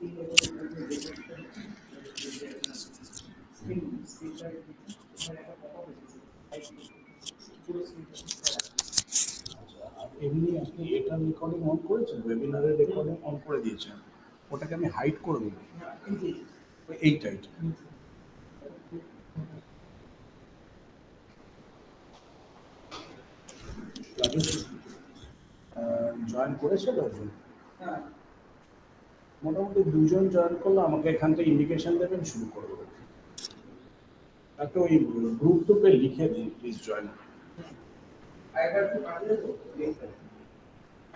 আর এমনি আপনি এটার রেকর্ডিং অন করেছেন, ওয়েবিনারের রেকর্ডিং অন করে দিয়েছেন, ওটাকে আমি হাইড করে দেবো। এইটাই জয়েন করেছে একজন, মোটামুটি দুজন জয়েন করলে আমাকে এখান থেকে ইন্ডিকেশন দেবেন, শুরু করে দেবেন। একটা ওই গ্রুপ টুপে লিখে দিন প্লিজ জয়েন।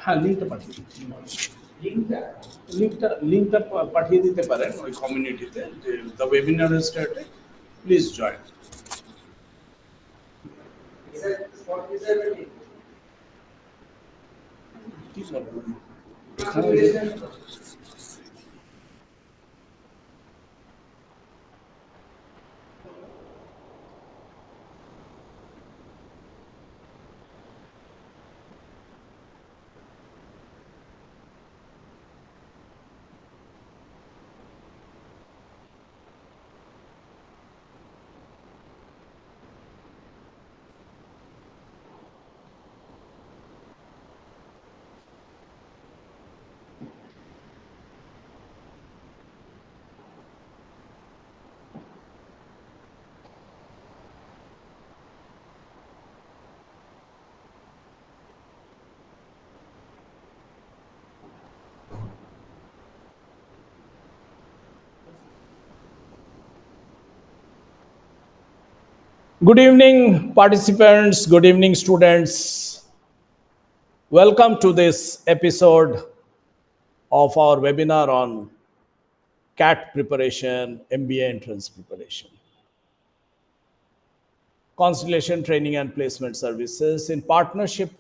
হ্যাঁ, লিঙ্কটা পাঠিয়ে দিচ্ছি। লিঙ্কটা পাঠিয়ে দিতে পারেন ওই কমিউনিটিতে, যে দ্য ওয়েবিনার স্টার্টে প্লিজ জয়েন। ঠিক আছে, এখানে good evening, participants. Good evening, students. Welcome to this episode of our webinar on CAT preparation, MBA entrance preparation. Constellation Training and Placement Services, in partnership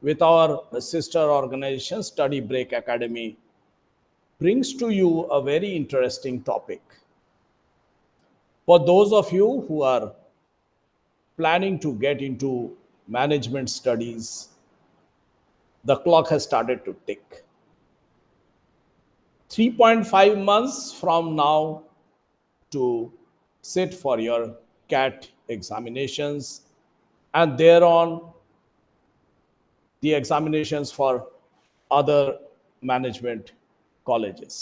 with our sister organization, Study Break Academy, brings to you a very interesting topic. For those of you who are planning to get into management studies, the clock has started to tick. 3.5 months from now to sit for your CAT examinations, and thereon the examinations for other management colleges.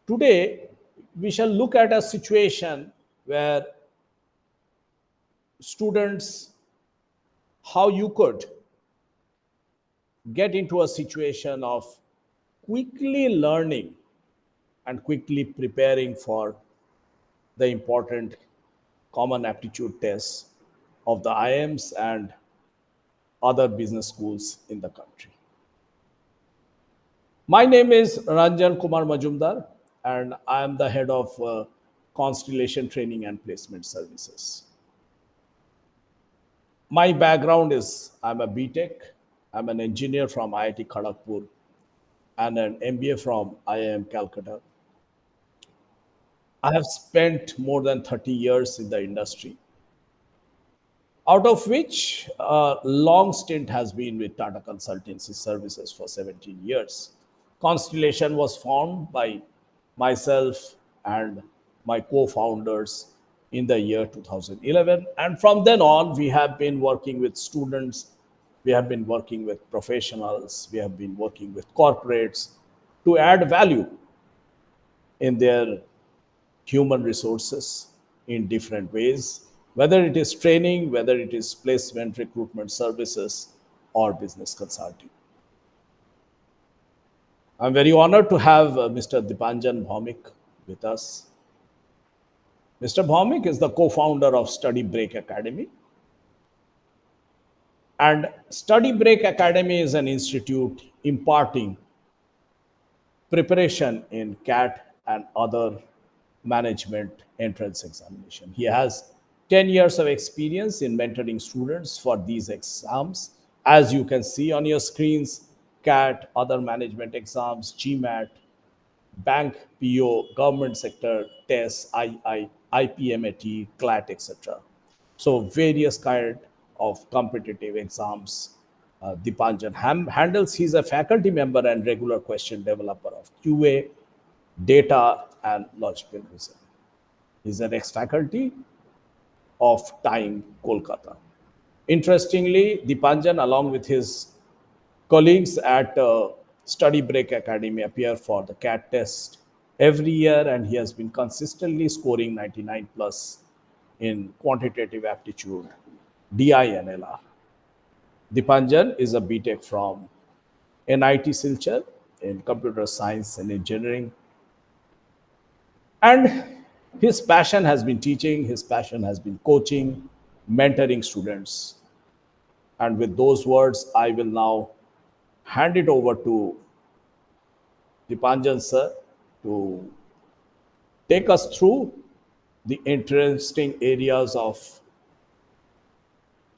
Today, we shall look at a situation where students, how you could get into a situation of quickly learning and quickly preparing for the important common aptitude tests of the IIMs and other business schools in the country. My name is Ranjan Kumar Majumdar, and I am the head of Constellation Training and Placement Services. My background is I'm a BTech, I'm an engineer from IIT Kharagpur, and an MBA from IIM Calcutta. I have spent more than 30 years in the industry, out of which a long stint has been with Tata Consultancy Services for 17 years. Constellation was formed by myself and my co-founders in the year 2011. And from then on, we have been working with students, we have been working with professionals, we have been working with corporates to add value in their human resources in different ways, whether it is training, whether it is placement, recruitment services, or business consulting. I'm very honored to have Mr. Dipanjan Bhaumik with us. Mr. Bhaumik is the co-founder of Study Break Academy. And Study Break Academy is an institute imparting preparation in CAT and other management entrance examination. He has 10 years of experience in mentoring students for these exams. As you can see on your screens, CAT, other management exams, GMAT, bank PO, government sector tests, IPMAT, CLAT, etc. So various kind of competitive exams. Dipanjan handles. He's a faculty member and regular question developer of QA data, and logical reasoning. He's an ex faculty of Time, Kolkata. Interestingly, Dipanjan, along with his colleagues at Study Break Academy, appear for the CAT test every year, and he has been consistently scoring 99 plus in quantitative aptitude, DI and LR. Dipanjan is a BTech from NIT Silchar in computer science and engineering. And his passion has been teaching, his passion has been coaching, mentoring students. And with those words, I will now hand it over to Dipanjan sir to take us through the interesting areas of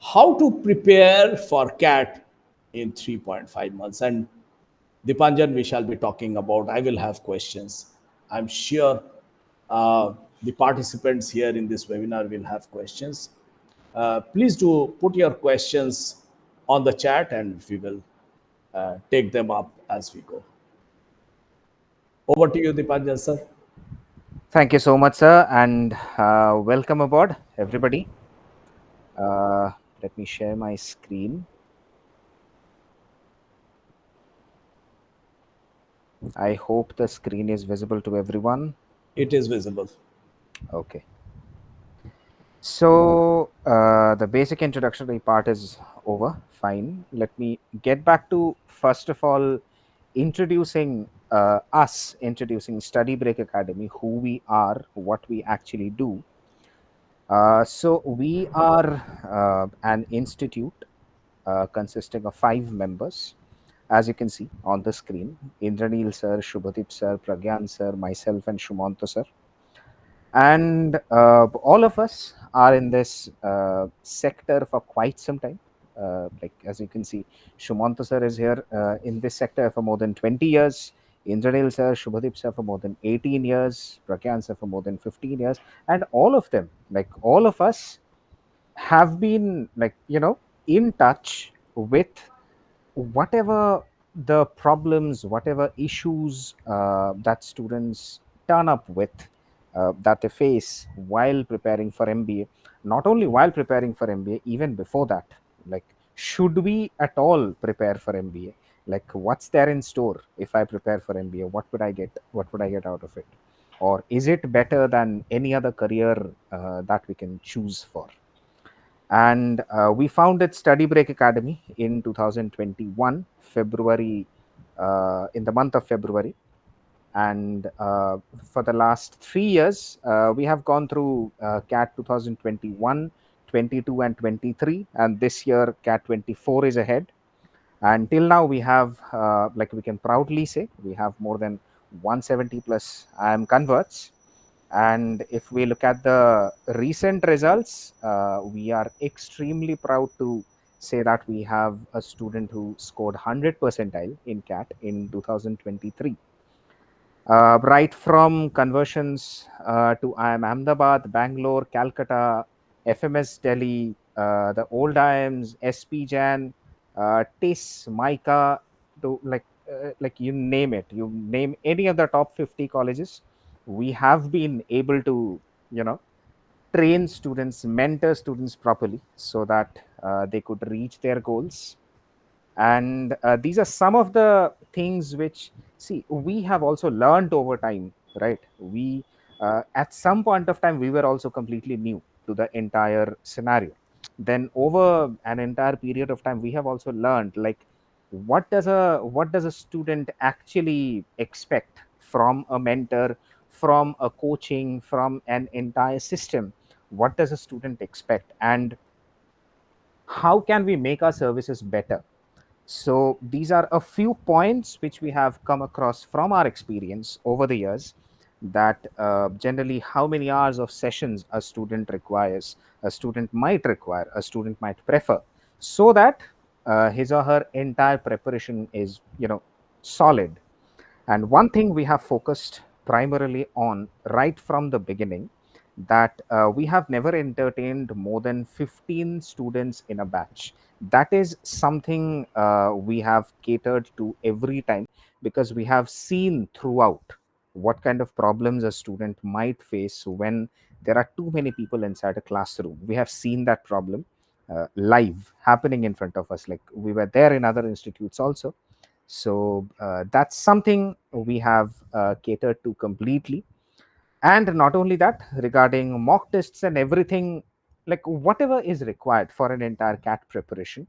how to prepare for CAT in 3.5 months. And Dipanjan, we shall be talking about. I will have questions. I'm sure the participants here in this webinar will have questions. Please do put your questions on the chat and we will take them up as we go. Over to you, Dipanjan, sir. Thank you so much, sir, and welcome aboard, everybody. Let me share my screen. I hope the screen is visible to everyone. It is visible. Okay. So, the basic introductory part is over. Fine. Let me get back to, first of all, introducing Study Break Academy, who we are, what we actually do. So, we are an institute consisting of 5 members, as you can see on the screen: Indranil sir, Shubhadeep sir, Pragyan sir, myself, and Shumanta sir. And all of us are in this sector for quite some time. Like, as you can see, Shumanta sir is here in this sector for more than 20 years. Indranil sir, Shubhadeep sir for more than 18 years, Pragyan sir for more than 15 years. And all of them, like all of us, have been, like, in touch with whatever the problems, whatever issues that students turn up with, that they face while preparing for MBA. Not only while preparing for MBA, even before that. Like, should we at all prepare for MBA? Like, what's there in store if I prepare for MBA? What would I get? What would I get out of it? Or is it better than any other career that we can choose for? And we founded Study Break Academy in 2021 February, in the month of February. And for the last 3 years, we have gone through CAT 2021, 22, and 23, and this year CAT 24 is ahead. And till now we have, like, we can proudly say we have more than 170 plus IM converts. And if we look at the recent results, we are extremely proud to say that we have a student who scored 100 percentile in CAT in 2023. Right from conversions to IIM Ahmedabad, Bangalore, Calcutta, FMS Delhi, the old IIMs, SP Jan, TIS, MICA, to, like you name it, you name any of the top 50 colleges, we have been able to, you know, train students, mentor students properly so that they could reach their goals. And these are some of the things which, see, we have also learned over time, right? We, at some point of time, we were also completely new to the entire scenario. Then over an entire period of time, we have also learned, like, what does a student actually expect from a mentor, from a coaching, from an entire system. What does a student expect, and how can we make our services better? So these are a few points which we have come across from our experience over the years, that generally how many hours of sessions a student requires, a student might require, a student might prefer, so that his or her entire preparation is, solid. And one thing we have focused primarily on right from the beginning, that we have never entertained more than 15 students in a batch. That is something we have catered to every time, because we have seen throughout what kind of problems a student might face when there are too many people inside a classroom. We have seen that problem live happening in front of us. Like, we were there in other institutes also. So that's something we have catered to completely. And not only that, regarding mock tests and everything, like whatever is required for an entire cat preparation,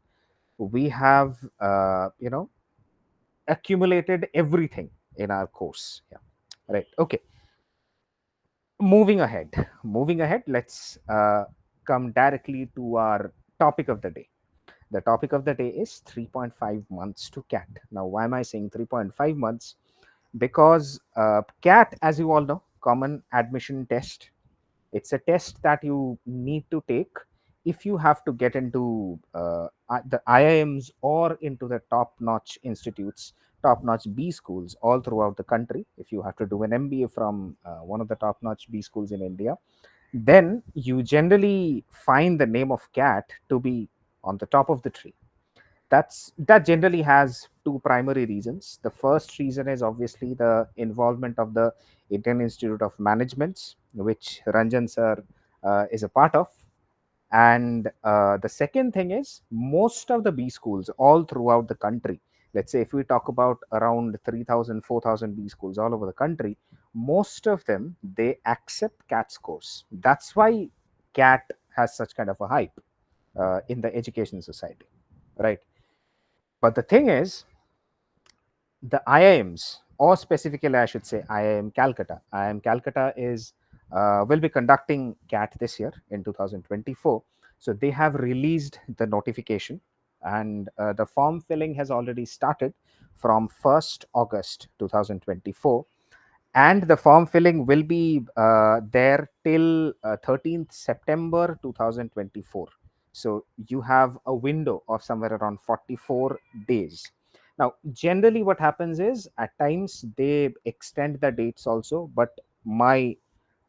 we have accumulated everything in our course. Yeah, right. Okay, moving ahead, let's come directly to our topic of the day. The topic of the day is 3.5 months to cat. Now, why am I saying 3.5 months? Because cat, as you all know, common admission test, it's a test that you need to take if you have to get into the IIMs or into the top notch institutes, top notch B schools all throughout the country. If you have to do an MBA from one of the top notch B schools in India, then you generally find the name of cat to be on the top of the tree. That generally has two primary reasons. The first reason is obviously the involvement of the Indian Institute of Management, which Ranjan sir is a part of. And the second thing is, most of the B schools all throughout the country, let's say if we talk about around 3,000, 4,000 B schools all over the country, most of them, they accept cat scores. That's why cat has such kind of a hype in the education society, right? But the thing is, the IIMs, or specifically, I should say, IIM Calcutta. IIM Calcutta is will be conducting CAT this year in 2024. So they have released the notification, and the form filling has already started from 1st August 2024, and the form filling will be there till 13th September 2024. So you have a window of somewhere around 44 days. Now, generally what happens is, at times they extend the dates also, but my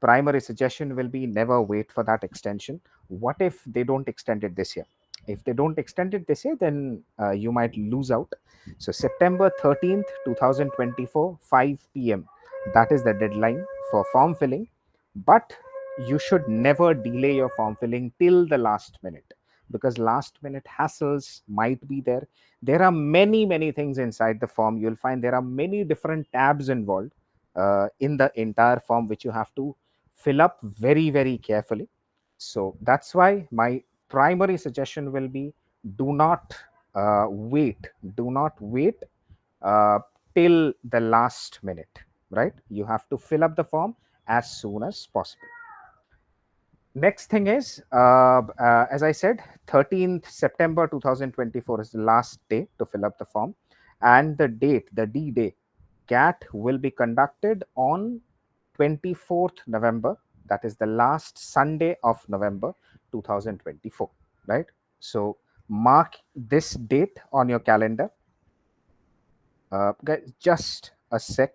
primary suggestion will be, never wait for that extension. What if they don't extend it this year? If they don't extend it this year, then you might lose out. So September 13th 2024, 5 p.m, that is the deadline for form filling. But you should never delay your form filling till the last minute, because last minute hassles might be there. There are many things inside the form. You'll find there are many different tabs involved in the entire form, which you have to fill up very carefully. So that's why my primary suggestion will be, do not wait uh, till the last minute, right? You have to fill up the form as soon as possible. Next thing is, as I said, 13th September 2024 is the last day to fill up the form. And the date, the D day, CAT will be conducted on 24th November. That is the last Sunday of November 2024, right? So mark this date on your calendar. Guys, just a sec.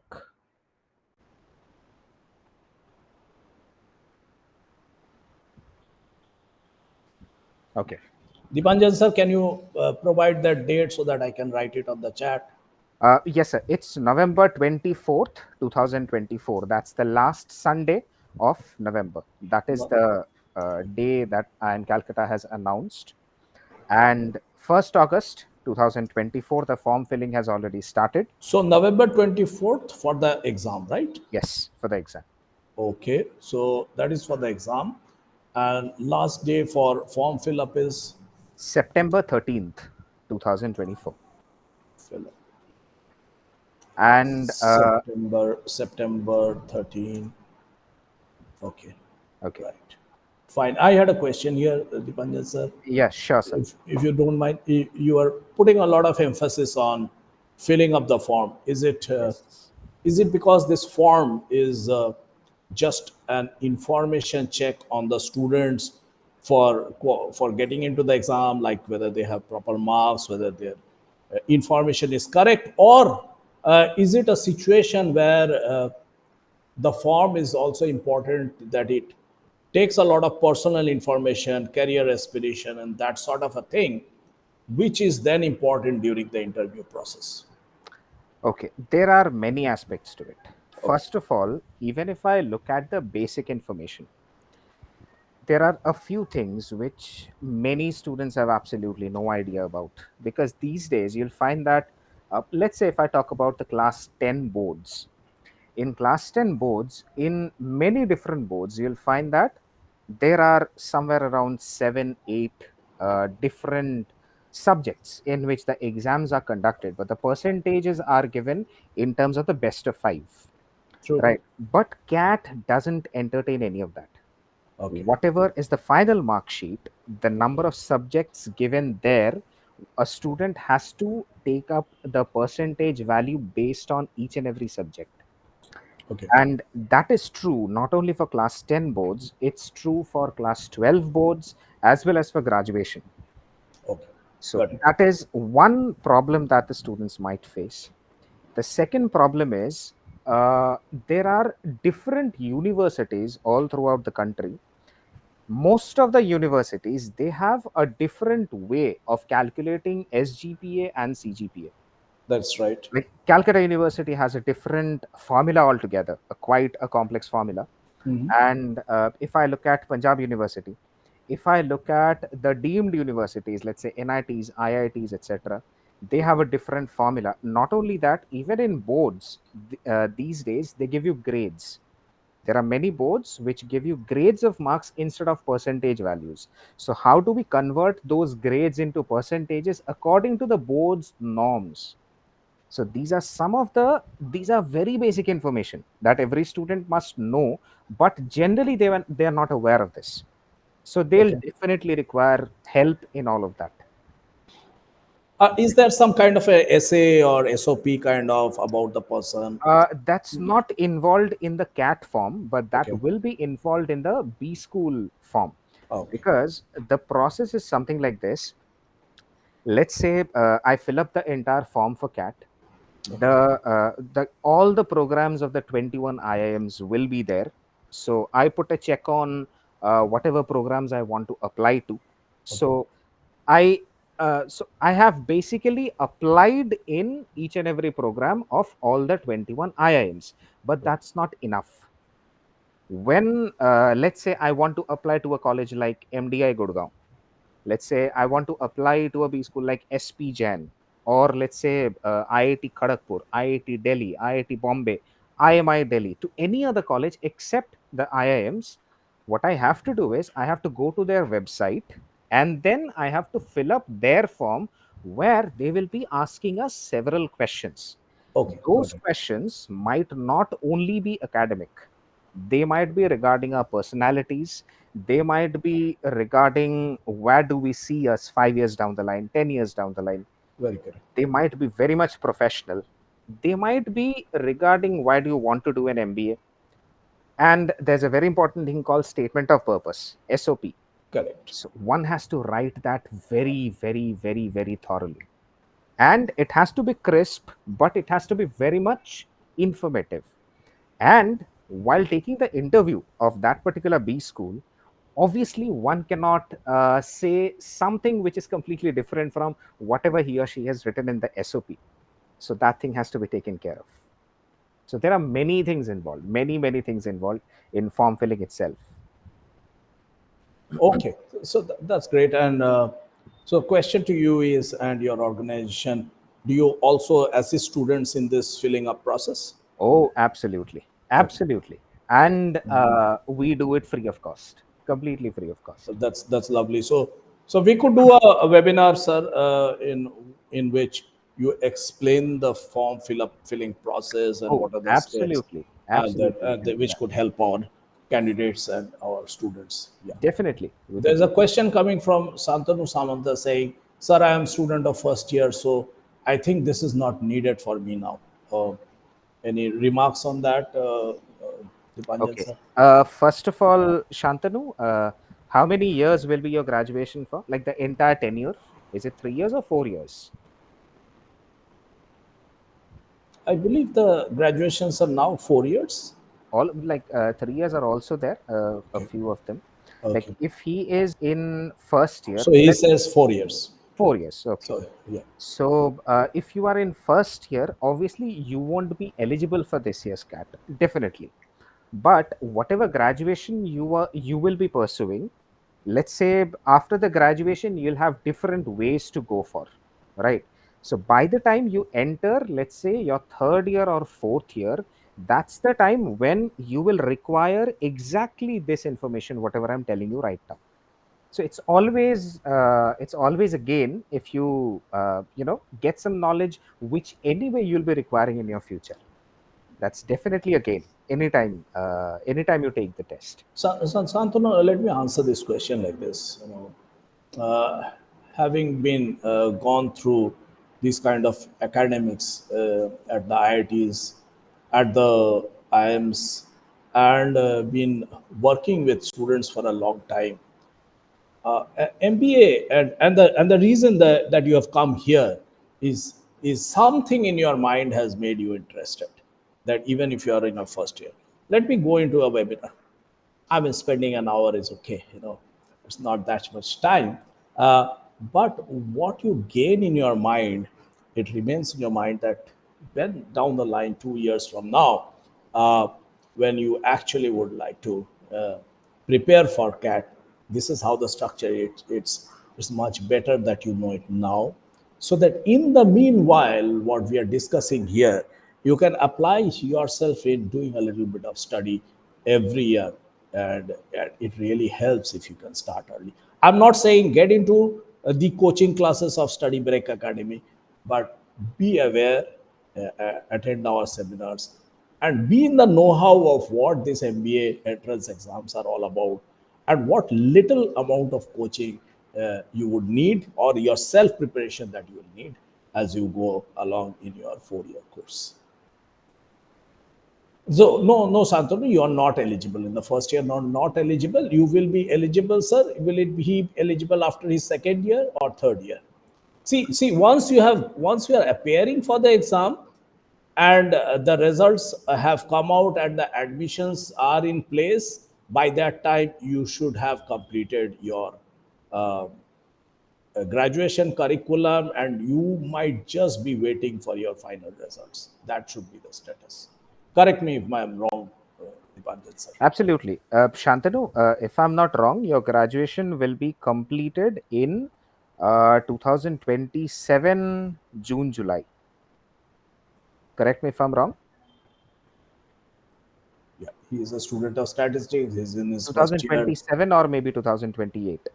Okay. Dipanjan sir, can you provide that date so that I can write it on the chat? Yes, sir. It's November 24th, 2024. That's the last Sunday of November. That is No. the day that IIM Calcutta has announced. And 1st August 2024, the form filling has already started. So November 24th for the exam, right? Yes, for the exam. Okay, so that is for the exam. And last day for form fill up is September 13th, 2024. fill up. And September 13. Okay, okay. right. Fine. I had a question here, Dipanjan sir. Yeah, sure, sir. If you don't mind, you are putting a lot of emphasis on filling up the form. Yes. Is it because this form is just an information check on the students for getting into the exam, like whether they have proper marks, whether their information is correct, or is it a situation where the form is also important, that it takes a lot of personal information, career aspiration, and that sort of a thing, which is then important during the interview process? Okay. There are many aspects to it. Okay. first of all, even if I look at the basic information, there are a few things which many students have absolutely no idea about, because these days you'll find that, let's say if I talk about the class 10 boards, in class 10 boards, in many different boards, you'll find that there are somewhere around 7 8 different subjects in which the exams are conducted, but the percentages are given in terms of the best of 5, True. right? But cat doesn't entertain any of that. Okay. Whatever is the final mark sheet, the number of subjects given there, a student has to take up the percentage value based on each and every subject. Okay. And that is true not only for class 10 boards, it's true for class 12 boards as well as for graduation. Okay. So Got it. that is one problem that the students might face. The second problem is, there are different universities all throughout the country. Most of the universities, they have a different way of calculating SGPA and CGPA. That's right. Like Calcutta University has a different formula altogether, a quite a complex formula. Hmm. And if I look at Punjab University, if I look at the deemed universities, let's say NITs, IITs, etc., they have a different formula. Not only that, even in boards, these days they give you grades. There are many boards which give you grades of marks instead of percentage values. So how do we convert those grades into percentages according to the board's norms? So these are very basic information that every student must know, but generally they are not aware of this. So they'll Okay. definitely require help in all of that. Is there some kind of a essay or SOP kind of about the person? That's not involved in the CAT form, but that Okay. will be involved in the B school form, Okay. because the process is something like this. Let's say I fill up the entire form for CAT. Okay. The all the programs of the 21 IIMs will be there. So I put a check on whatever programs I want to apply to. Okay. So I have basically applied in each and every program of all the 21 IIMs, but Okay. that's not enough. When let's say I want to apply to a college like MDI Gurgaon, let's say I want to apply to a B school like SP Jain, or let's say IIT Kharagpur, IIT Delhi, IIT Bombay, IMI Delhi, to any other college except the IIMs, what I have to do is I have to go to their website, and then I have to fill up their form where they will be asking us several questions. Okay. Those Got it. questions might not only be academic, they might be regarding our personalities, they might be regarding where do we see us 5 years down the line, 10 years down the line. Very correct. They might be very much professional, they might be regarding why do you want to do an MBA. And there's a very important thing called statement of purpose, SOP. Correct. So one has to write that very very very very thoroughly, and it has to be crisp, but it has to be very much informative. And while taking the interview of that particular B school, obviously one cannot say something which is completely different from whatever he or she has written in the SOP. So that thing has to be taken care of. So there are many things involved, many things involved in form filling itself. Okay. So that's great. And so, question to you is, and your organization, do you also assist students in this filling up process? Oh, absolutely, Okay. absolutely. And we do it free of cost, completely free of cost. That's lovely. So we could do a webinar, sir, in which you explain the form filling process and Oh, what are the steps absolutely, absolutely, we can do which that. could help our candidates and our students. Yeah. Definitely, we can There's do a that. question coming from Santanu Samanta saying, "Sir, I am student of first year, so I think this is not needed for me now." Any remarks on that, Dipanjan Okay. sir? First of all, Shantanu, how many years will be your graduation for? Like the entire tenure? Is it 3 years or 4 years? I believe the graduations are now 4 years. All like 3 years are also there, a Okay. few of them. Like Okay. if he is in first year, So he says 4 years. 4 years. Okay. So yeah. So, if you are in first year, obviously you won't be eligible for this year's CAT, definitely. But whatever graduation you will be pursuing, let's say after the graduation, you'll have different ways to go for, right? So by the time you enter, let's say your third year or fourth year, that's the time when you will require exactly this information, whatever I'm telling you right now. So it's always a gain if you get some knowledge which anyway you'll be requiring in your future. That's definitely a gain anytime you take the test. Santanu, let me answer this question like this. Having been gone through these kind of academics at the IITs, at the IIMs, and been working with students for a long time, MBA, and the reason that you have come here is something in your mind has made you interested. That even if you are in your first year, let me go into a webinar. I mean, spending an hour is okay. It's not that much time. Uh, but what you gain in your mind, it remains in your mind that when down the line, 2 years from now, uh, when you actually would like to prepare for CAT, this is how the structure it, it's much better that you know it now, so that in the meanwhile what we are discussing here, you can apply yourself in doing a little bit of study every year, and it really helps if you can start early. I'm not saying get into the coaching classes of Study Break Academy, but be aware, attend our seminars, and be in the know-how of what this MBA entrance exams are all about, and what little amount of coaching you would need, or your self preparation that you will need as you go along in your 4 year course. So no, Santanu, you are not eligible in the first year. Not eligible. You will be eligible, sir. Will it be he eligible after his second year or third year? See. Once you are appearing for the exam, and the results have come out, and the admissions are in place, by that time you should have completed your uh, graduation curriculum, and you might just be waiting for your final results. That should be the status. Correct me if I'm wrong, Dipanjan sir. Absolutely. Shantanu, if I'm not wrong, your graduation will be completed in 2027 June, July. Correct me if I'm wrong. Yeah, he is a student of statistics. He's in his first year. 2027 or maybe 2028. Yeah,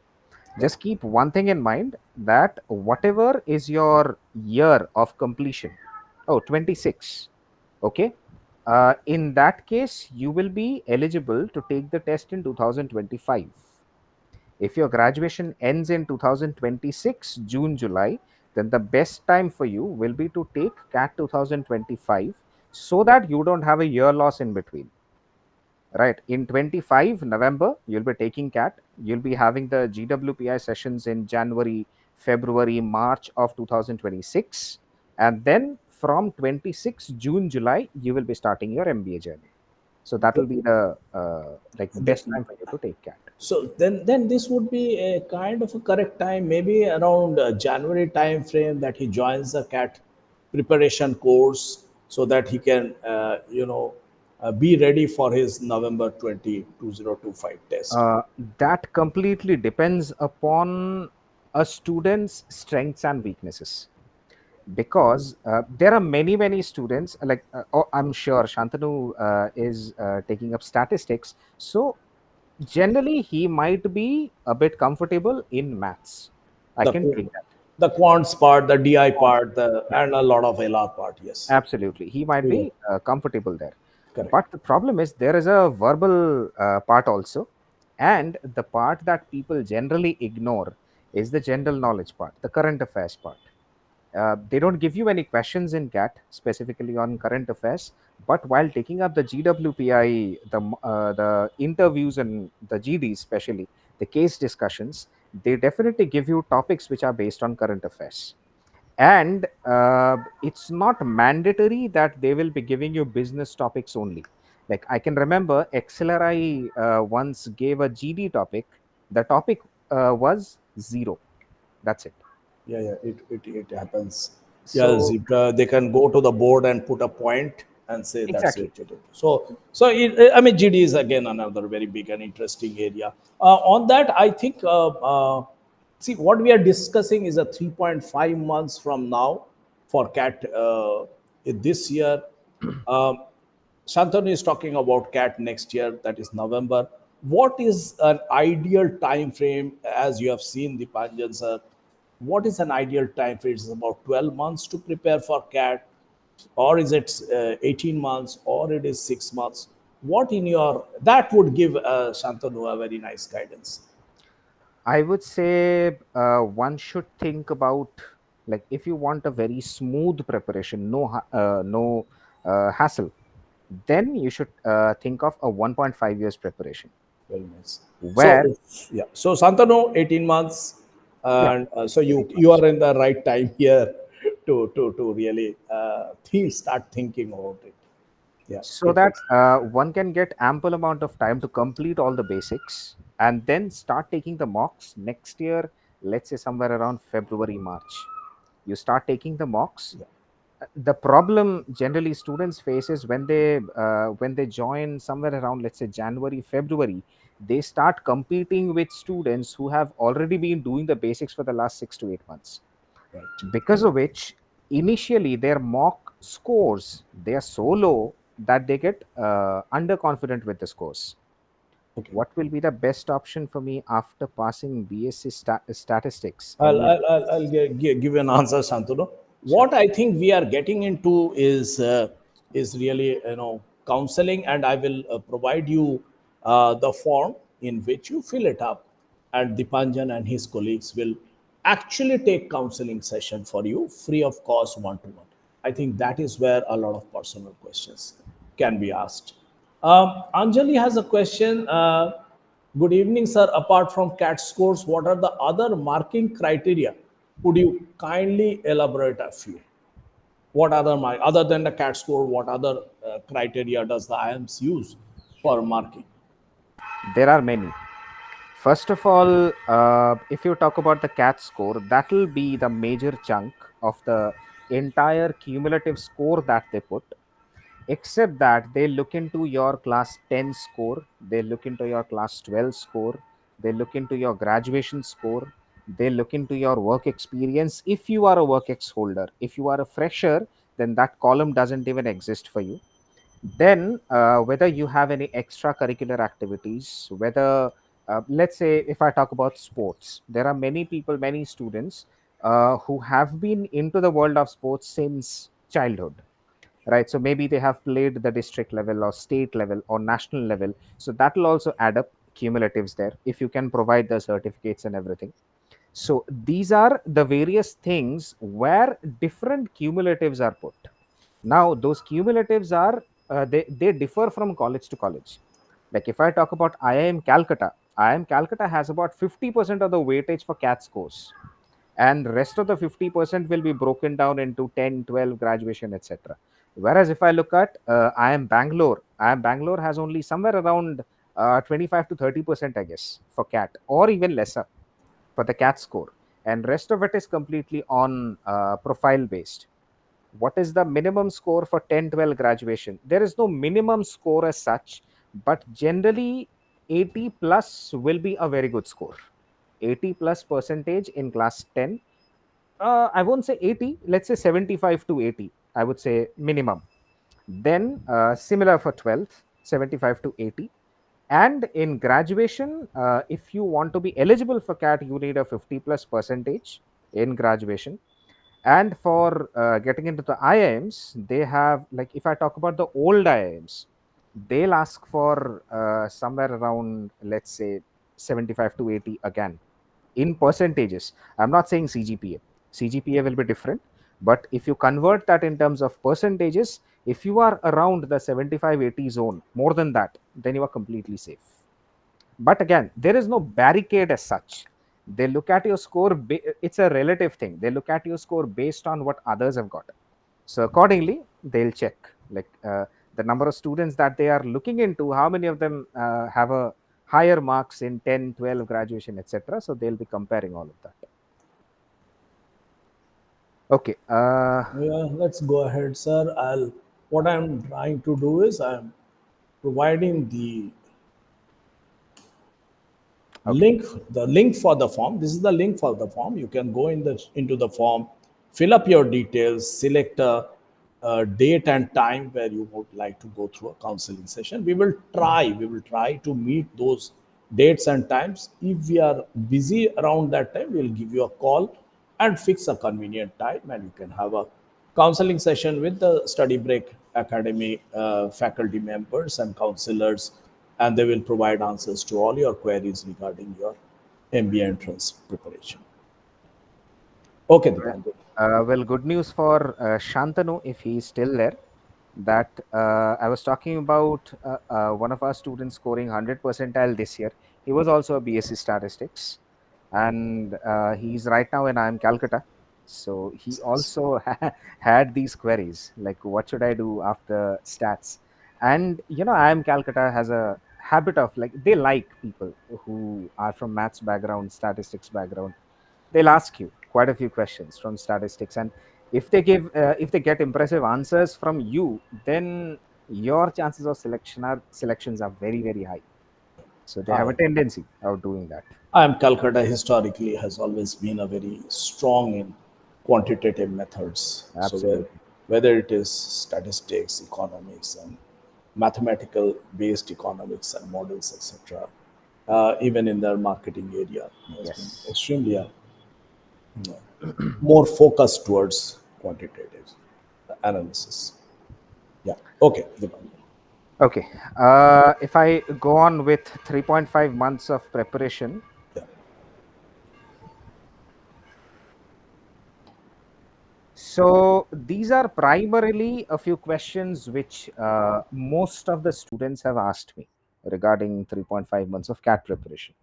Just keep one thing in mind, that whatever is your year of completion, oh, 26, okay, in that case, you will be eligible to take the test in 2025. If your graduation ends in 2026, June, July, then the best time for you will be to take CAT 2025, so that you don't have a year loss in between. Right. In 25 November, you'll be taking CAT. You'll be having the GWPI sessions in January, February, March of 2026. And then from 26 June, July, you will be starting your MBA journey. So that will be the like best the, time for you to take CAT. so then this would be a kind of a correct time, maybe around January time frame, that he joins the CAT preparation course, so that he can be ready for his November 2025 test. Uh, that completely depends upon a student's strengths and weaknesses, because there are many students like oh, I'm sure Shantanu is taking up statistics, so generally he might be a bit comfortable in maths. I The can qu- take that. the quants part, the DI part, and a lot of LR part. Yes. Absolutely, he might Yeah. be comfortable there. Correct. But the problem is there is a verbal part also, and the part that people generally ignore is the general knowledge part, the current affairs part. They don't give you any questions in CAT specifically on current affairs, but while taking up the GWPI, the interviews and the GDs, especially the case discussions, they definitely give you topics which are based on current affairs. And it's not mandatory that they will be giving you business topics only. Like I can remember XLRI once gave a GD topic. The topic was zero. That's it. Yeah, yeah, it happens. Yes, So they can go to the board and put a point and say that's exactly. it. I mean, GD is again another very big and interesting area. On that, I think, see, what we are discussing is a 3.5 months from now for CAT this year. Um, Shantanu is talking about CAT next year, that is November. What is an ideal time frame, as you have seen the Panjan sir? What is an ideal time frame? Is it about 12 months to prepare for CAT, or is it 18 months, or it is 6 months? What in your that would give Shantanu a very nice guidance. I would say one should think about, like, if you want a very smooth preparation, no hassle, then you should think of a 1.5 years preparation, Very nice. where So yeah, so Shantanu, 18 months, yeah, and so you 18 you months. are in the right time here to really start thinking about it. Yeah, So it that is one can get ample amount of time to complete all the basics and then start taking the mocks next year. Let's say somewhere around February, March, you start taking the mocks. yeah, The problem generally students face is when they join somewhere around, let's say, January, February, they start competing with students who have already been doing the basics for the last 6 to 8 months, right. because of which initially their mock scores, they are so low that they get underconfident with the scores. Okay. What will be the best option for me after passing BSc statistics? I'll give you an answer, Shantanu. Sure. What I think we are getting into is really, counseling, and I will provide you the form in which you fill it up, and Dipanjan and his colleagues will actually take counseling session for you free of cost, one to one. I think that is where a lot of personal questions can be asked. Anjali has a question. Good evening, sir. Apart from CAT scores, what are the other marking criteria? Could you kindly elaborate a few? What other other than the CAT score? What other criteria does the IMS use for marking? There are many. First of all, if you talk about the CAT score, that will be the major chunk of the entire cumulative score that they put. Except that they look into your class 10 score, they look into your class 12 score, they look into your graduation score, they look into your work experience. If you are a work ex holder, if you are a fresher, then that column doesn't even exist for you. Then whether you have any extracurricular activities, whether let's say if I talk about sports, there are many people, many students who have been into the world of sports since childhood, right? So maybe they have played the district level or state level or national level, so that will also add up cumulatives there if you can provide the certificates and everything. So these are the various things where different cumulatives are put. Now those cumulatives are they differ from college to college. Like if I talk about IIM Calcutta has about 50% of the weightage for CAT scores, and rest of the 50% will be broken down into 10, 12, graduation, etc. Whereas if I look at IIM Bangalore has only somewhere around 25 to 30%, I guess, for CAT, or even lesser for the CAT score, and rest of it is completely on profile based. What is the minimum score for 10, 12 graduation? There is no minimum score as such, but generally 80 plus will be a very good score. 80 plus percentage in class 10, I won't say 80, let's say 75 to 80, I would say minimum. Then similar for 12th, 75 to 80. And in graduation, if you want to be eligible for CAT, you need a 50 plus percentage in graduation. And for getting into the IIMs, they have, like, if I talk about the old IIMs, they'll ask for somewhere around, let's say, 75 to 80 again in percentages. I'm not saying CGPA. CGPA will be different. But if you convert that in terms of percentages, if you are around the 75-80 zone, more than that, then you are completely safe. But again, there is no barricade as such. They look at your score, it's a relative thing. They look at your score based on what others have got. So accordingly, they'll check, like, the number of students that they are looking into, how many of them have a higher marks in 10, 12 graduation, etc. So they'll be comparing all of that. Okay. Yeah, let's go ahead, sir. What I'm trying to do is I'm providing Okay. link for the form. This is the link for the form. You can go into the form, fill up your details, select a date and time where you would like to go through a counseling session. We will try to meet those dates and times. If we are busy around that time, we'll give you a call and fix a convenient time, and you can have a counseling session with the study break academy faculty members and counselors, and they will provide answers to all your queries regarding your MBA entrance preparation. Okay, Dipanjan. Well, good news for Shantanu if he's still there. That I was talking about one of our students scoring 100 percentile this year. He was also a BSc statistics, and he's right now in IIM Calcutta. So he also had these queries like, what should I do after stats? And IIM Calcutta has a habit of like they like people who are from maths background, statistics background. They'll ask you quite a few questions from statistics, and if they get impressive answers from you, then your chances of selections are very, very high. So they have a I tendency of doing that. I am Calcutta historically has always been a very strong in quantitative methods. So Absolutely. whether it is statistics, economics, and mathematical based economics and models, etc., even in their marketing area, has been Yes. extremely more focused towards quantitative analysis. Yeah. Okay. Dipanjan. Okay. If I go on with 3.5 months of preparation, Yeah. so these are primarily a few questions which most of the students have asked me regarding 3.5 months of CAT preparation.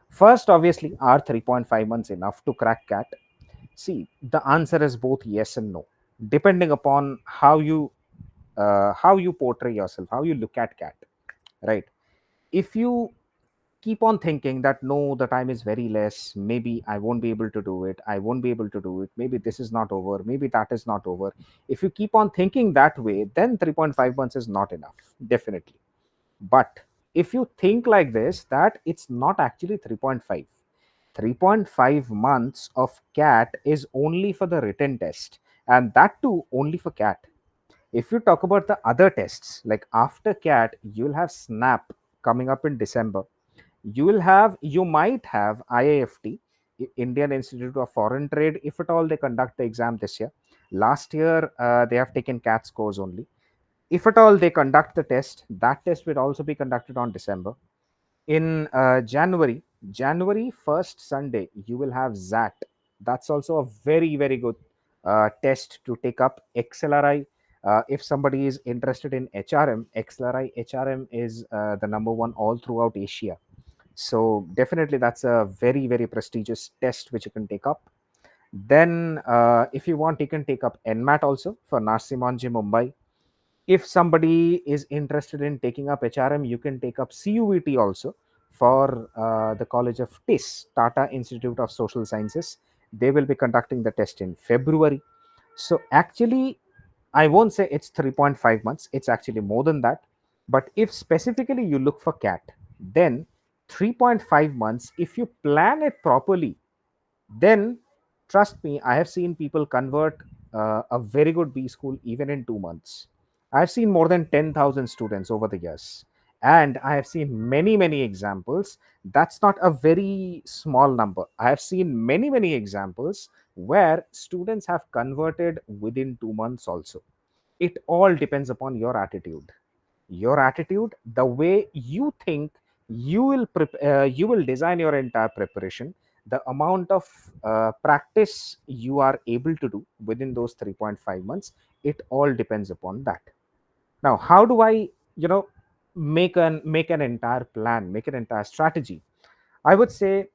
First, obviously, are 3.5 months enough to crack CAT? See, the answer is both yes and no, depending upon how you portray yourself, how you look at CAT, right? If you keep on thinking that no, the time is very less, maybe I won't be able to do it, I won't be able to do it, maybe this is not over, maybe that is not over. If you keep on thinking that way, then 3.5 months is not enough, definitely. But if you think like this, that it's not actually 3.5, 3.5 months of CAT is only for the written test, and that too only for CAT. If you talk about the other tests, like after CAT, you'll have SNAP coming up in December. You might have IIFT, Indian Institute of Foreign Trade, if at all they conduct the exam this year. Last year, they have taken CAT scores only. If at all they conduct the test, that test will also be conducted on December. In January 1st Sunday, you will have ZAT. That's also a very, very good test to take up. XLRI, if somebody is interested in HRM, XLRI HRM is the number one all throughout Asia. So definitely that's a very, very prestigious test which you can take up. Then if you want, you can take up NMAT also for Narsimonji Mumbai. If somebody is interested in taking up HRM, you can take up CUET also for the College of TIS, Tata Institute of Social Sciences. They will be conducting the test in February. So actually, I won't say it's 3.5 months, it's actually more than that. But if specifically you look for CAT, then 3.5 months, if you plan it properly, then trust me, I have seen people convert a very good B school even in 2 months. I've seen more than 10,000 students over the years, and I have seen many, many examples. That's not a very small number. I have seen many, many examples where students have converted within 2 months also. It all depends upon your attitude, the way you think. You will design your entire preparation, the amount of practice you are able to do within those 3.5 months. It all depends upon that. Now, how do I make an entire plan, make an entire strategy? I would say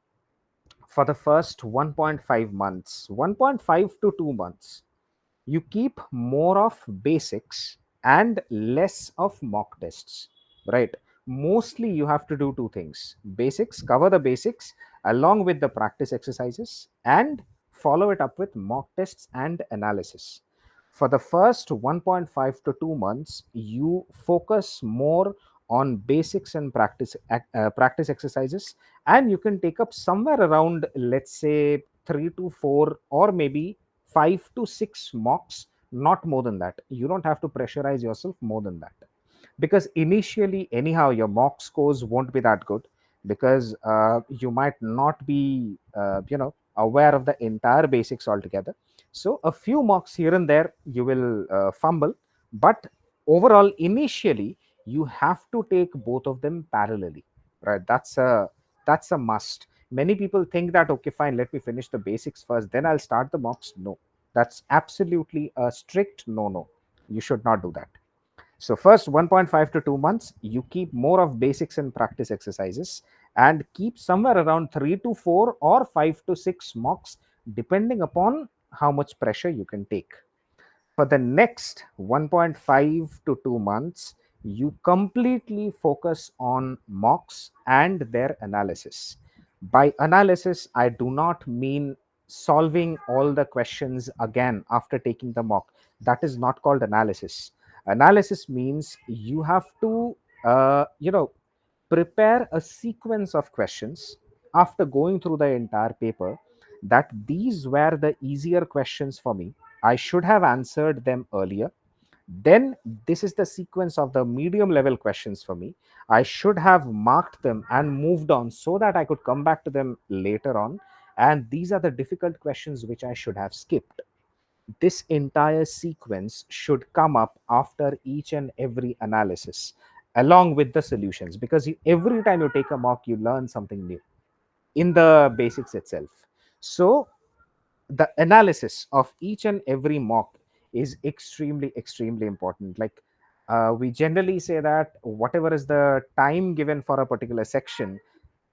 for the first 1.5 months, 1.5 to 2 months, you keep more of basics and less of mock tests, right? Mostly you have to do two things: basics, cover the basics along with the practice exercises, and follow it up with mock tests and analysis. For the first 1.5 to 2 months, you focus more on basics and practice exercises, and you can take up somewhere around, let's say, 3 to 4 or maybe 5 to 6 mocks, not more than that. You don't have to pressurize yourself more than that, because initially anyhow your mock scores won't be that good, because you might not be aware of the entire basics altogether. So a few mocks here and there you will fumble, but overall initially you have to take both of them parallelly, right? That's a must. Many people think that, okay, fine, let me finish the basics first, then I'll start the mocks. No, that's absolutely a strict no no. You should not do that. So first 1.5 to 2 months, you keep more of basics and practice exercises, and keep somewhere around 3 to 4 or 5 to 6 mocks, depending upon how much pressure you can take. For the next 1.5 to 2 months, you completely focus on mocks and their analysis. By analysis, I do not mean solving all the questions again after taking the mock. That is not called analysis. Analysis means you have to prepare a sequence of questions after going through the entire paper, that these were the easier questions for me, I should have answered them earlier. Then this is the sequence of the medium level questions for me, I should have marked them and moved on so that I could come back to them later on. And these are the difficult questions which I should have skipped. This entire sequence should come up after each and every analysis, along with the solutions, because every time you take a mock you learn something new in the basics itself. So the analysis of each and every mock is extremely important. Like, we generally say that whatever is the time given for a particular section,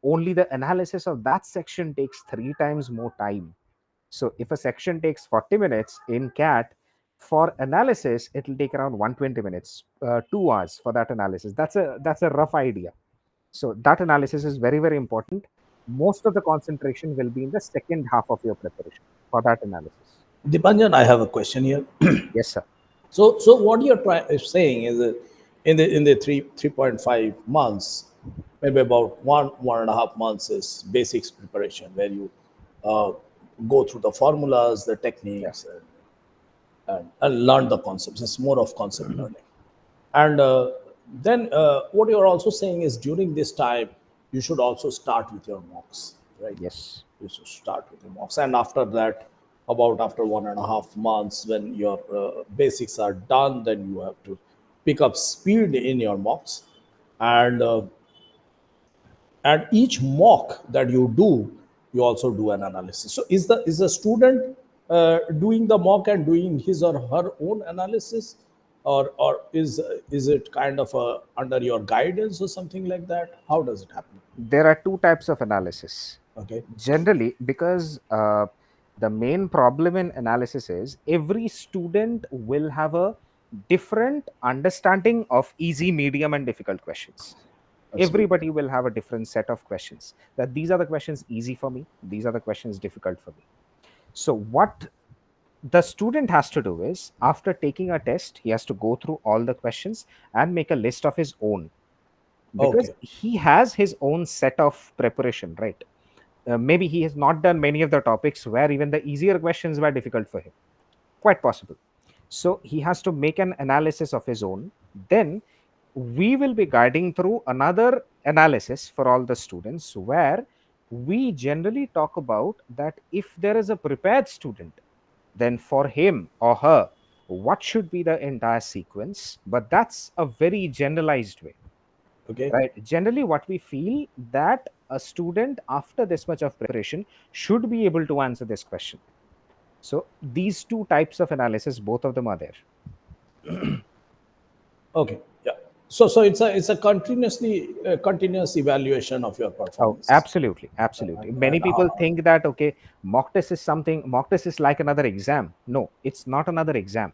only the analysis of that section takes 3 times more time. So if a section takes 40 minutes in CAT, for analysis it will take around 120 minutes, 2 hours for that analysis. That's a rough idea. So that analysis is very important. Most of the concentration will be in the second half of your preparation for that analysis. Dipanjan, I have a question here. Yes, sir. So what you're saying is that in the 3.5 months, maybe about 1.5 months is basics preparation, where you uh, go through the formulas, the Yeah. techniques, and learn the concepts. It's more of concept learning. And then what you're also saying is during this time, you should also start with your mocks, right? Yes. You should start with your mocks. And after that, about after 1.5 months, when your basics are done, then you have to pick up speed in your mocks. And each mock that you do, you also do an analysis. So is the student doing the mock and doing his or her own analysis, or is it kind of under your guidance or something like that? How does it happen? There are two types of analysis. Okay. Generally, because the main problem in analysis is every student will have a different understanding of easy, medium, and difficult questions. Absolutely. Everybody will have a different set of questions, that these are the questions easy for me, these are the questions difficult for me. So what the student has to do is, after taking a test, he has to go through all the questions and make a list of his own, because Okay. he has his own set of preparation, right? Maybe he has not done many of the topics where even the easier questions were difficult for him. Quite possible. So he has to make an analysis of his own. Then we will be guiding through another analysis for all the students, where we generally talk about that if there is a prepared student, then for him or her, what should be the entire sequence. But that's a very generalized way, Okay. right? Generally what we feel, that a student after this much of preparation should be able to answer this question. So these two types of analysis, both of them are there. Okay. Yeah. So it's a continuous evaluation of your Oh, performance. absolutely. And Many people how, think that, okay, mock test is like another exam. No, it's not another exam.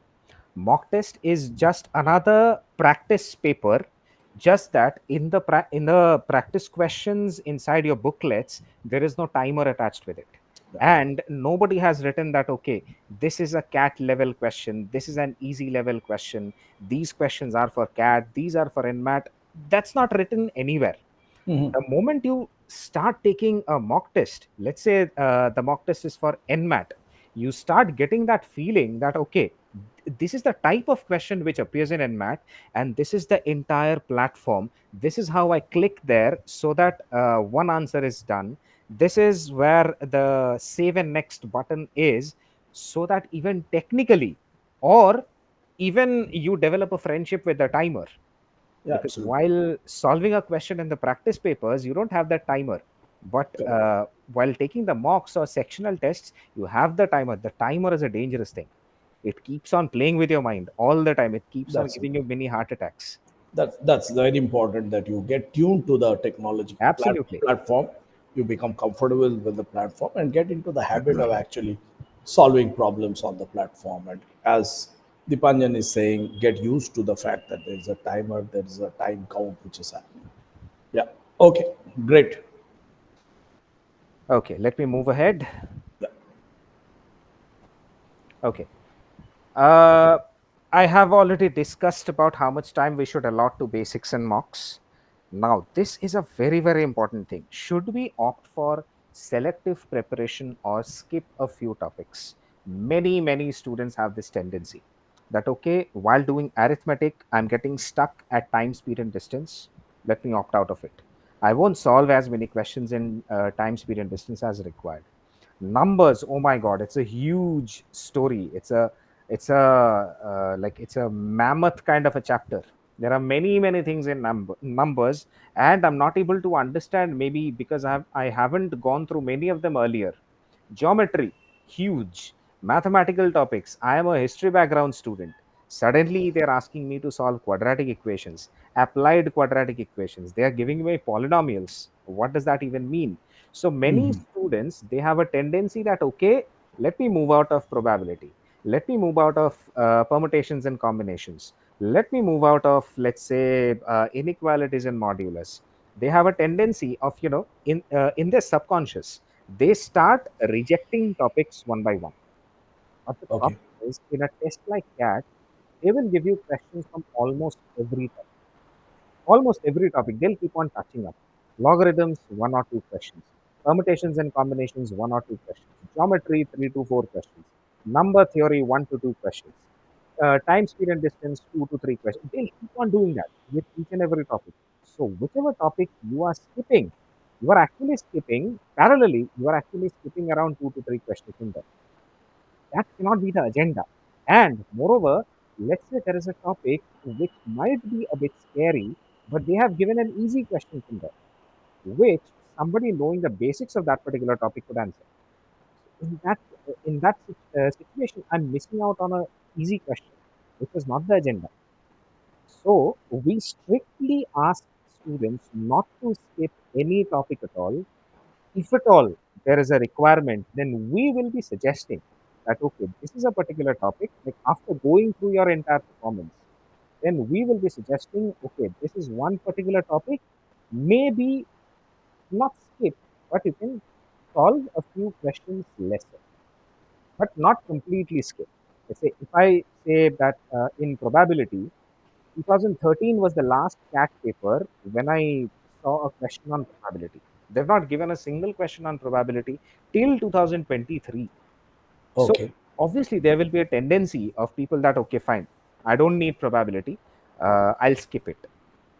Mock test is just another practice paper, just that in the practice questions inside your booklets, there is no timer attached with it. Yeah. And nobody has written that, okay, this is a cat level question, this is an easy level question, these questions are for cat, these are for nmat. That's not written anywhere. Hmm. The moment you start taking a mock test, let's say the mock test is for nmat, you start getting that feeling that, okay, this is the type of question which appears in nmat, and this is the entire platform. This is how I click there so that one answer is done. This is where the save and next button is, so that even technically, or even you develop a friendship with the timer. Yeah, Because absolutely. while solving a question in the practice papers, you don't have that timer. But Correct. while taking the mocks or sectional tests, you have the timer. The timer is a dangerous thing. It keeps on playing with your mind all the time. It keeps on That's giving you mini heart attacks. that's very important that you get tuned to the technology Absolutely. platform. You become comfortable with the platform and get into the habit of actually solving problems on the platform. And as Dipanjan is saying, get used to the fact that there is a timer, there is a time count which is happening. Yeah. Okay. Great. Okay, let me move ahead. Yeah. Okay. Uh, I have already discussed about how much time we should allot to basics and mocks. Now, this is a very, very important thing. Should we opt for selective preparation or skip a few topics? Many students have this tendency that, okay, while doing arithmetic, I'm getting stuck at time, speed, and distance. Let me opt out of it. I won't solve as many questions in time, speed, and distance as required. Numbers, oh my god, it's a huge story. It's a mammoth kind of a chapter. There are many things in numbers, and I'm not able to understand, maybe because I haven't gone through many of them earlier. Geometry, huge. Mathematical topics, I am a history background student. Suddenly they're asking me to solve quadratic equations, applied quadratic equations. They are giving me polynomials. What does that even mean? So many students, they have a tendency that, okay, let me move out of probability, let me move out of permutations and combinations, let me move out of, let's say, inequalities and modulus. They have a tendency of, in their subconscious, they start rejecting topics one by one. But the Okay. problem is, in a test like that, they will give you questions from almost every topic. Almost every topic, they'll keep on touching up. Logarithms, one or two questions. Permutations and combinations, one or two questions. Geometry, three to four questions. Number theory, one to two questions. Time, speed, and distance, two to three questions. They'll keep on doing that with each and every topic. So, whichever topic you are skipping, you are actually skipping parallelly, you are actually skipping around two to three questions in there. That cannot be the agenda. And moreover, let's say there is a topic which might be a bit scary, but they have given an easy question from there, which somebody knowing the basics of that particular topic could answer. In that situation, I'm missing out on a easy question, which was not the agenda. So we strictly ask students not to skip any topic at all. If at all there is a requirement, then we will be suggesting that, okay, this is a particular topic. Like after going through your entire performance, then we will be suggesting, okay, this is one particular topic. Maybe not skip, but you can solve a few questions lesser, but not completely skip. Let's say if I say that in probability, 2013 was the last CAT paper when I saw a question on probability. They've not given a single question on probability till 2023. So Okay. obviously there will be a tendency of people that, okay, fine, I don't need probability, I'll skip it.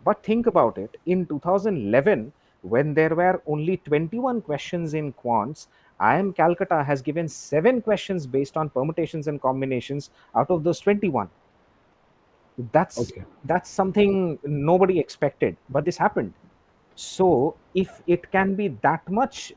But think about it. In 2011, when there were only 21 questions in quants, IIM Calcutta has given 7 questions based on permutations and combinations out of those 21. that's Okay. that's something nobody expected, but this happened. So if it can be that much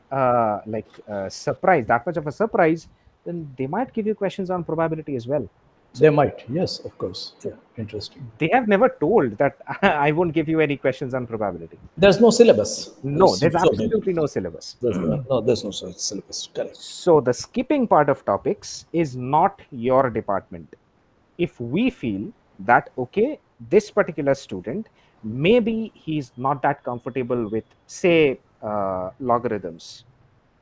surprise, that much of a surprise, then they might give you questions on probability as well. They So, might. Yes, of course. so Yeah. Interesting. they have never told that I won't give you any questions on probability. There's no syllabus. No, there's So many. absolutely no syllabus. There's no such syllabus. Correct. So the skipping part of topics is not your department. If we feel that, okay, this particular student, maybe he's not that comfortable with, say, logarithms,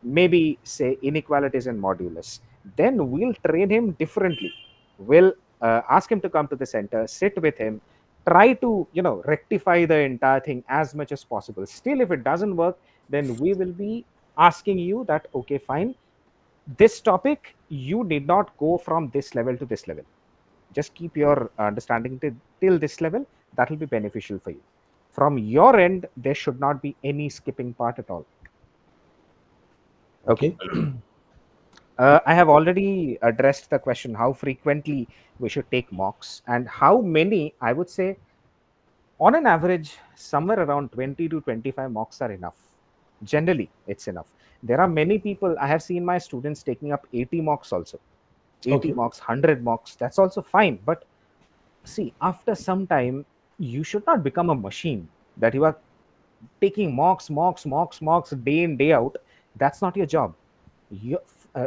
maybe say inequalities and modulus, then we'll train him differently. We'll ask him to come to the center, sit with him, try to rectify the entire thing as much as possible. Still, if it doesn't work, then we will be asking you that, okay, fine, this topic you did not go from this level to this level, just keep your understanding till this level. That will be beneficial for you. From your end, there should not be any skipping part at all. Okay. Okay. I have already addressed the question how frequently we should take mocks and how many. I would say, on an average, somewhere around 20 to 25 mocks are enough. Generally, it's enough. There are many people, I have seen my students taking up 80 mocks also. 80 Okay. mocks, 100 mocks, that's also fine. But see, after some time, you should not become a machine that you are taking mocks day in, day out. That's not your job. Your,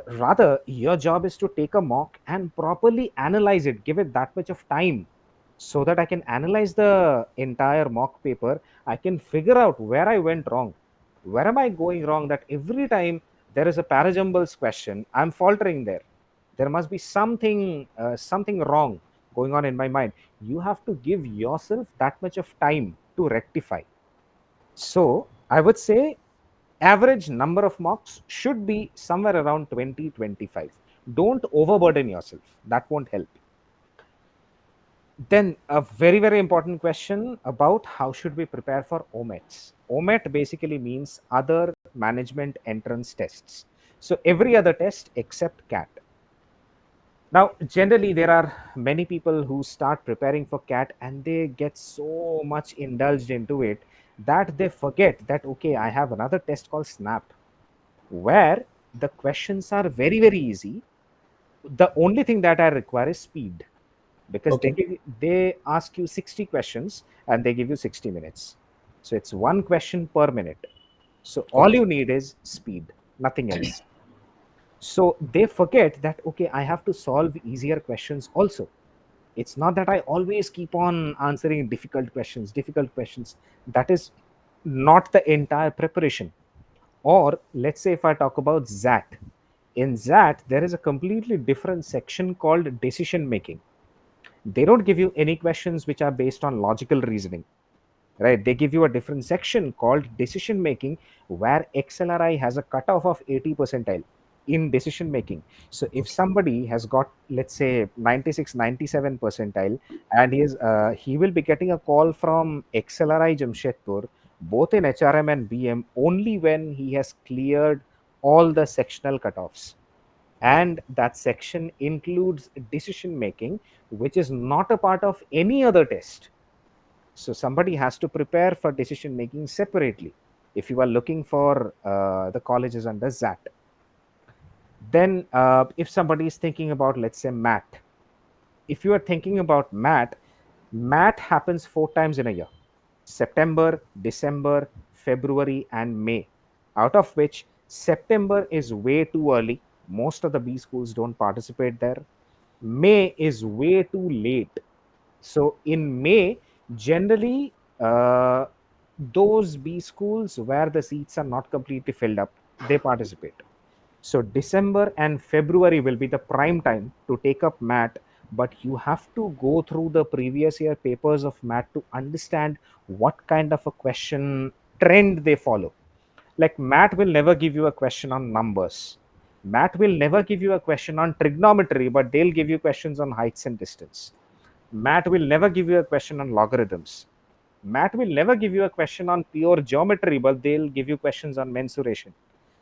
Rather, your job is to take a mock and properly analyze it, give it that much of time so that I can analyze the entire mock paper. I can figure out where I went wrong. Where am I going wrong? That every time there is a parajumbles question, I'm faltering there. There must be something wrong going on in my mind. You have to give yourself that much of time to rectify. So I would say average number of mocks should be somewhere around 20-25. Don't overburden yourself. That won't help. Then a very, very important question about how should we prepare for OMETs. OMET basically means other management entrance tests. So every other test except CAT. Now, generally, there are many people who start preparing for CAT and they get so much indulged into it that they forget that, okay, I have another test called SNAP, where the questions are very, very easy. The only thing that I require is speed, because Okay. they ask you 60 questions and they give you 60 minutes. So it's one question per minute. So all Okay. you need is speed, nothing else. So they forget that, okay, I have to solve easier questions also. It's not that I always keep on answering difficult questions. That is not the entire preparation. Or let's say if I talk about ZAT. In ZAT, there is a completely different section called decision making. They don't give you any questions which are based on logical reasoning, right? They give you a different section called decision making, where XLRI has a cutoff of 80 percentile in decision making. So if Okay. somebody has got, let's say, 96, 97 percentile, and he will be getting a call from XLRI Jamshedpur, both in HRM and BM, only when he has cleared all the sectional cutoffs. And that section includes decision making, which is not a part of any other test. So somebody has to prepare for decision making separately. If you are looking for the colleges under ZAT, then if somebody is thinking about, let's say, MAT, if you are thinking about MAT happens 4 times in a year: September, December, February, and May. Out of which, September is way too early. Most of the B schools don't participate there. May is way too late. So in May, generally, those B schools where the seats are not completely filled up, they participate. So December and February will be the prime time to take up MAT, but you have to go through the previous year papers of MAT to understand what kind of a question trend they follow. Like MAT will never give you a question on numbers. MAT will never give you a question on trigonometry, but they'll give you questions on heights and distance. MAT will never give you a question on logarithms. MAT will never give you a question on pure geometry, but they'll give you questions on mensuration.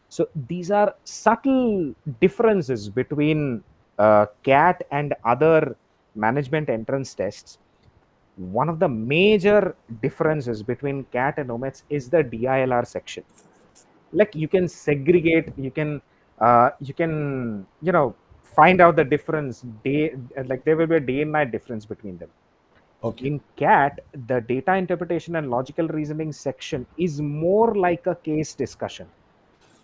So these are subtle differences between CAT and other management entrance tests. One of the major differences between CAT and OMETS is the DILR section. Like you can segregate, you can find out the difference day, like there will be a day and night difference between them. Okay. In CAT, the data interpretation and logical reasoning section is more like a case discussion,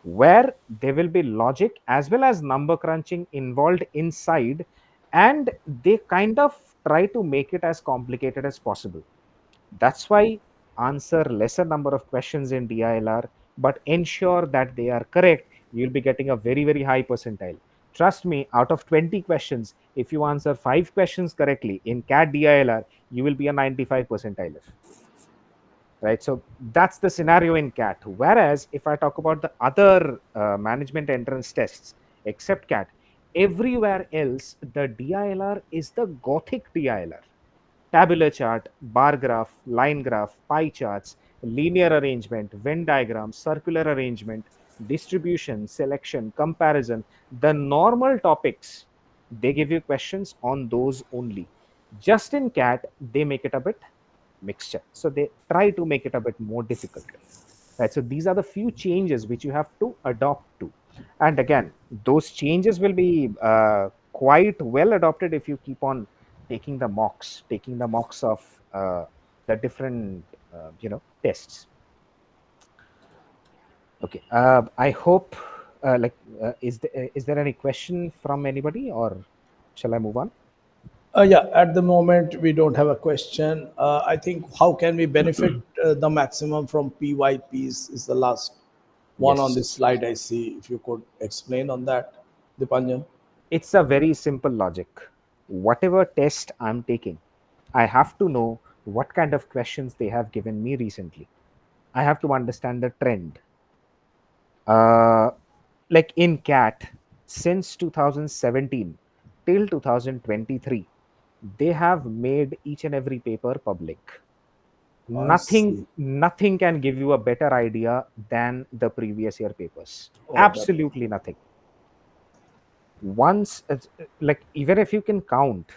where there will be logic as well as number crunching involved inside, and they kind of try to make it as complicated as possible. That's why answer lesser number of questions in DILR, but ensure that they are correct, you'll be getting a very, very high percentile. Trust me, out of 20 questions, if you answer 5 questions correctly in CAT DILR, you will be a 95 percentiler, right? So that's the scenario in CAT. Whereas if I talk about the other management entrance tests, except CAT, everywhere else, the DILR is the Gothic DILR. Tabular chart, bar graph, line graph, pie charts, linear arrangement, Venn diagram, circular arrangement, distribution, selection, comparison, the normal topics, they give you questions on those only. Just in CAT, they make it a bit mixture. So they try to make it a bit more difficult. Right. So these are the few changes which you have to adopt to. And again, those changes will be quite well adopted if you keep on taking the mocks of the different, tests. Okay. I hope, is there any question from anybody, or shall I move on? Yeah, at the moment we don't have a question. I think how can we benefit the maximum from PYPs is the last one on this Yes. slide I see. If you could explain on that, Dipanjan. It's a very simple logic. Whatever test I'm taking, I have to know what kind of questions they have given me recently. I have to understand the trend. Uh, like in CAT, since 2017 till 2023, they have made each and every paper public. I Nothing, see. nothing can give you a better idea than the previous year papers. Oh, that. Absolutely nothing. Once like even if you can count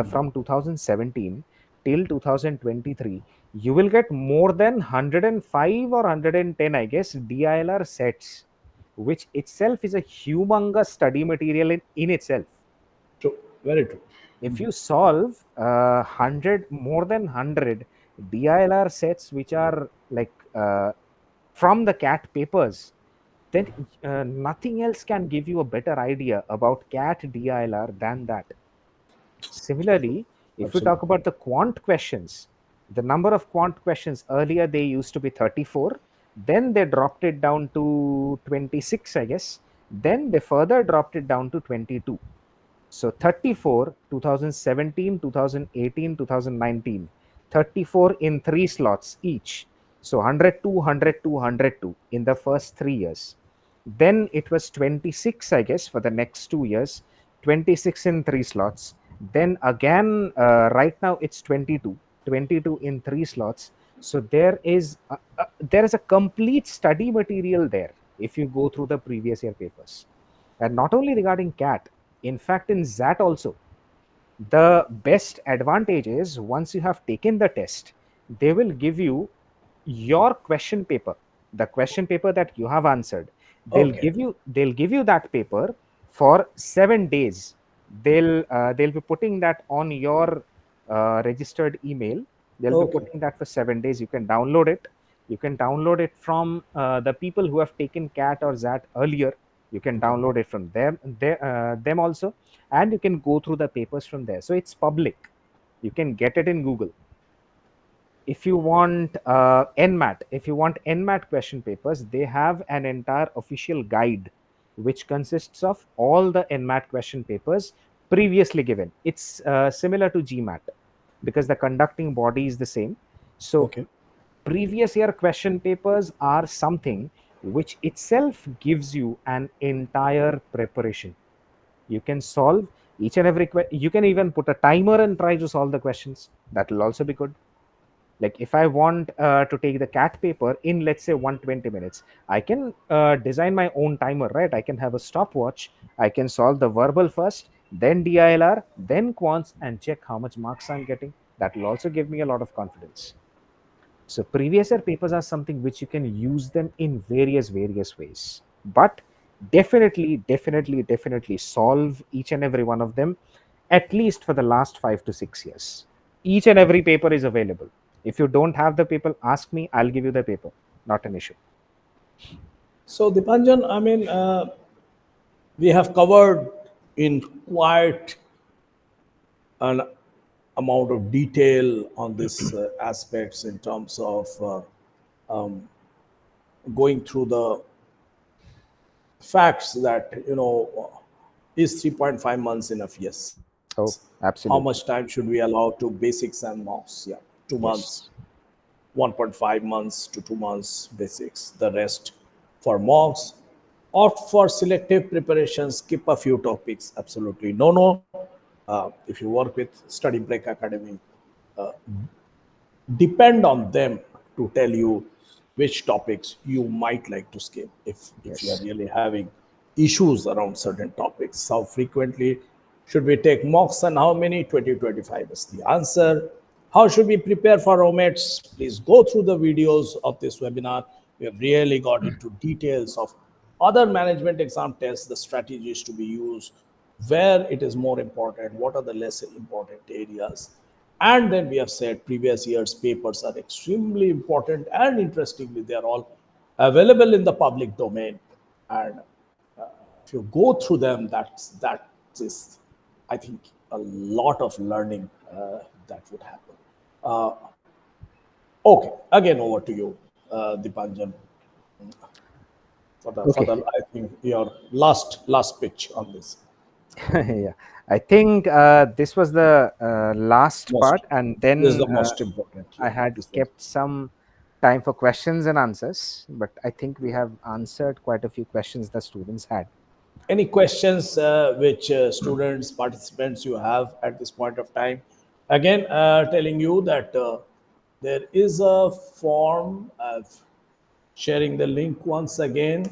from 2017 till 2023, you will get more than 105 or 110, I guess, DILR sets, which itself is a humongous study material in itself. True. Very true. If you solve 100, more than 100 DILR sets which are like from the CAT papers, then nothing else can give you a better idea about CAT DILR than that. Similarly, if we talk Absolutely. about the quant questions, the number of quant questions earlier they used to be 34, then they dropped it down to 26, I guess. Then they further dropped it down to 22. So 34, 2017, 2018, 2019, 34 in 3 slots each. So 102, 102, 102 in the first 3 years. Then it was 26, I guess, for the next 2 years, 26 in 3 slots. Then again, right now it's 22, 22 in 3 slots. So there is a complete study material there if you go through the previous year papers. And not only regarding CAT, in fact, in XAT also, the best advantage is once you have taken the test, they will give you your question paper, the question paper that you have answered. Okay. They'll give you that paper for 7 days. They'll be putting that on your registered email. They'll be Okay. putting that for 7 days. You can download it. You can download it from the people who have taken CAT or XAT earlier. You can Okay. download it from them also, and you can go through the papers from there. So it's public. You can get it in Google. If you want nmat, if you want nmat question papers, they have an entire official guide which consists of all the nmat question papers previously given. It's similar to GMAT because the conducting body is the same. So Okay. previous year question papers are something which itself gives you an entire preparation. You can solve each and every you can even put a timer and try to solve the questions. That will also be good. Like if I want to take the CAT paper in, let's say, 120 minutes, I can design my own timer, right? I can have a stopwatch. I can solve the verbal first, then DILR, then quants, and check how much marks I'm getting. That will also give me a lot of confidence. So previous year papers are something which you can use them in various ways. But definitely solve each and every one of them at least for the last 5 to 6 years. Each and every paper is available. If you don't have the paper, ask me, I'll give you the paper. Not an issue. So, Dipanjan, I mean, we have covered in quite an amount of detail on these aspects in terms of going through the facts that, is 3.5 months enough? Yes. Oh, How much time absolutely. should we allow to basics and mocks? Yeah, 2 months, Yes. 1.5 months to 2 months basics, the rest for mocks. Opt for selective preparation, skip a few topics. Absolutely no, no. If you work with Study Break Academy, depend on them to tell you which topics you might like to skip if you are Yes. really having issues around certain topics. How frequently should we take mocks and how many? 2025 is the answer. How should we prepare for omits? Please go through the videos of this webinar. We have really got into details of other management exam tests, the strategies to be used, where it is more important, what are the less important areas. And then we have said previous years' papers are extremely important, and interestingly, they are all available in the public domain. And if you go through them, that is, I think, a lot of learning that would happen. Okay, again over to you, Dipanjan, for the Okay. I think your last pitch on this. Yeah. I think this was the last Most part, and This is then the most important. I Yeah, had this was. kept some time for questions and answers, but I think we have answered quite a few questions the students had. Any questions which students, participants you have at this point of time? Again, telling you that there is a form. Sharing the link once again.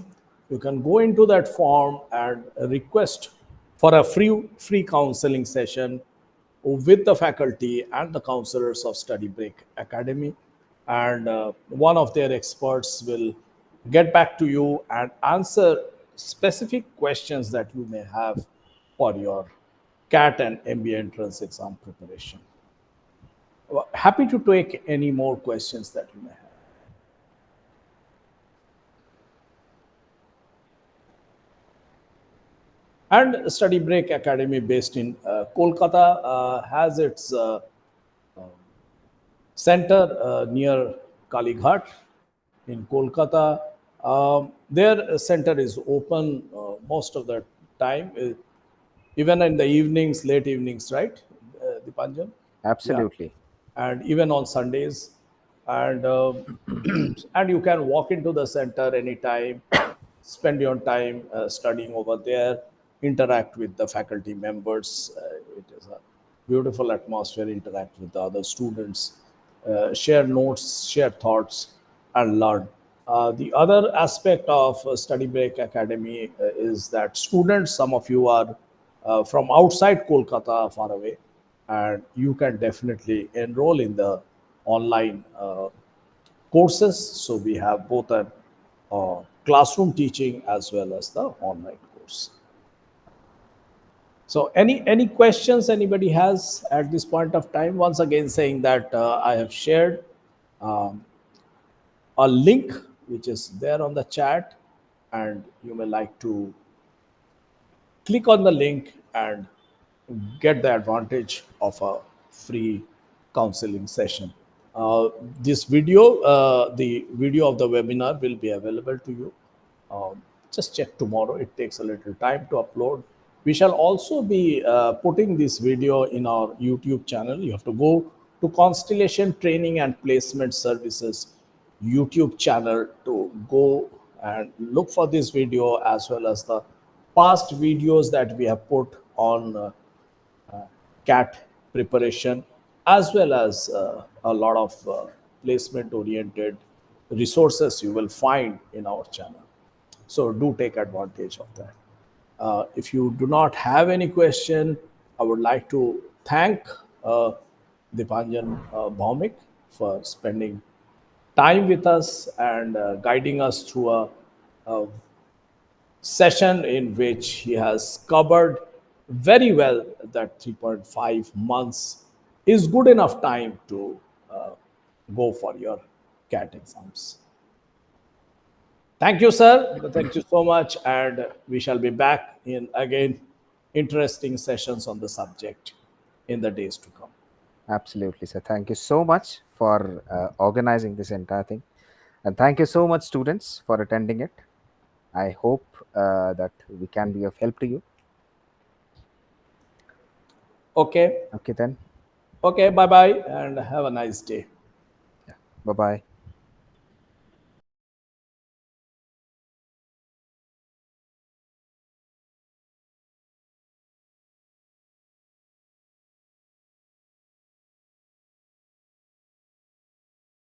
You can go into that form and request for a free counseling session with the faculty and the counselors of Study Break Academy, and one of their experts will get back to you and answer specific questions that you may have for your CAT and MBA entrance exam preparation. Well, happy to take any more questions that you may have. And Study Break Academy, based in Kolkata, has its center near Kalighat in Kolkata. Their center is open most of the time, even in the evenings, late evenings, right, Dipanjan? Yeah, Absolutely. and even on Sundays, and and you can walk into the center anytime, spend your time studying over there, interact with the faculty members. It is a beautiful atmosphere. Interact with the other students, share notes, share thoughts, and learn. The other aspect of Study Break Academy is that students, some of you are from outside Kolkata, far away, and you can definitely enroll in the online courses. So we have both a classroom teaching as well as the online course. So any questions anybody has at this point of time? Once again, saying that I have shared a link which is there on the chat, and you may like to click on the link and get the advantage of a free counseling session. Uh, this video, the video of the webinar will be available to you. Just check tomorrow. It takes a little time to upload. We shall also be putting this video in our YouTube channel. You have to go to Constellation Training and Placement Services YouTube channel to go and look for this video, as well as the past videos that we have put on CAT preparation, as well as a lot of placement oriented resources you will find in our channel. So do take advantage of that. If you do not have any question, I would like to thank uh, Dipanjan Bhaumik for spending time with us and guiding us through a session in which he has covered very well that 3.5 months is good enough time to uh, go for your CAT exams. Thank you, sir. Thank you so much. And we shall be back in again interesting sessions on the subject in the days to come. Absolutely, sir. Thank you so much for organizing this entire thing. And thank you so much, students, for attending it. I hope that we can be of help to you. Okay. Okay, then. Okay. Bye bye and have a nice day. Yeah. Bye bye.